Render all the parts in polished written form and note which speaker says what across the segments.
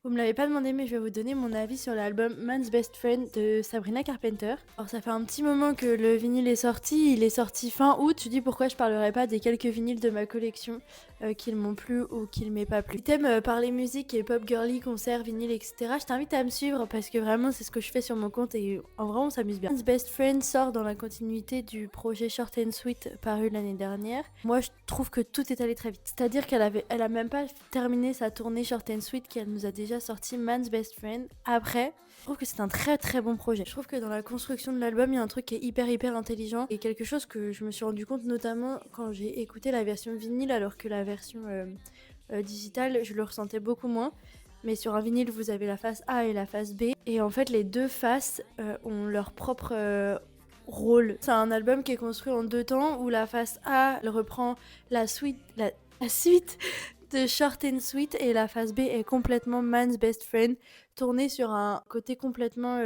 Speaker 1: Vous me l'avez pas demandé, mais je vais vous donner mon avis sur l'album Man's Best Friend de Sabrina Carpenter. Alors ça fait un petit moment que le vinyle est sorti, il est sorti fin août. Tu dis pourquoi je parlerai pas des quelques vinyles de ma collection qui m'ont plu ou qui ne m'est pas plu. Si t'aimes parler musique et pop girly, concerts, vinyle, etc., je t'invite à me suivre parce que vraiment c'est ce que je fais sur mon compte et en vrai on s'amuse bien. Man's Best Friend sort dans la continuité du projet Short and Sweet paru l'année dernière. Moi je trouve que tout est allé très vite. C'est-à-dire elle a même pas terminé sa tournée Short and Sweet qu'elle nous a déjà sorti Man's Best Friend. Après, je trouve que c'est un très très bon projet. Je trouve que dans la construction de l'album, il y a un truc qui est hyper intelligent et quelque chose que je me suis rendu compte notamment quand j'ai écouté la version vinyle alors que la version digitale, je le ressentais beaucoup moins. Mais sur un vinyle, vous avez la face A et la face B. Et en fait, les deux faces ont leur propre rôle. C'est un album qui est construit en deux temps où la face A elle reprend la suite de Short and Sweet et la phase B est complètement Man's Best Friend, tournée sur un côté complètement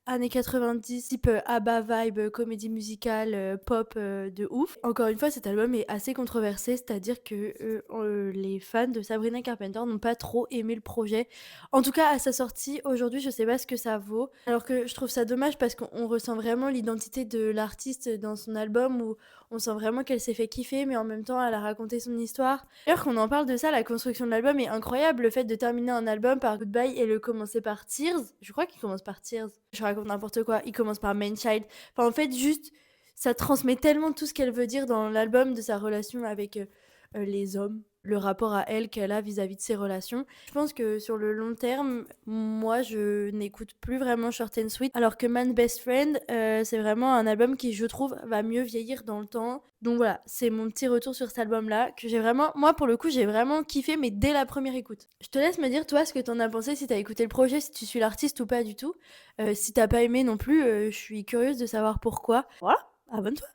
Speaker 1: années 90, type ABBA vibe, comédie musicale, pop de ouf. Encore une fois, cet album est assez controversé, c'est-à-dire que les fans de Sabrina Carpenter n'ont pas trop aimé le projet. En tout cas, à sa sortie, aujourd'hui, je sais pas ce que ça vaut. Alors que je trouve ça dommage parce qu'on ressent vraiment l'identité de l'artiste dans son album où on sent vraiment qu'elle s'est fait kiffer, mais en même temps, elle a raconté son histoire. D'ailleurs, qu'on en parle de ça, la construction de l'album est incroyable. Le fait de terminer un album par Goodbye et le commencer par Tears. Je crois qu'il commence par Tears. Je raconte n'importe quoi. Il commence par Main Child. Enfin, en fait, juste, ça transmet tellement tout ce qu'elle veut dire dans l'album de sa relation avec les hommes, le rapport à elle qu'elle a vis-à-vis de ses relations. Je pense que sur le long terme, moi, je n'écoute plus vraiment Short and Sweet, alors que Man Best Friend, c'est vraiment un album qui, je trouve, va mieux vieillir dans le temps. Donc voilà, c'est mon petit retour sur cet album-là, que j'ai vraiment, moi, pour le coup, j'ai vraiment kiffé, mais dès la première écoute. Je te laisse me dire, toi, ce que t'en as pensé, si t'as écouté le projet, si tu suis l'artiste ou pas du tout. Si t'as pas aimé non plus, je suis curieuse de savoir pourquoi. Voilà, abonne-toi.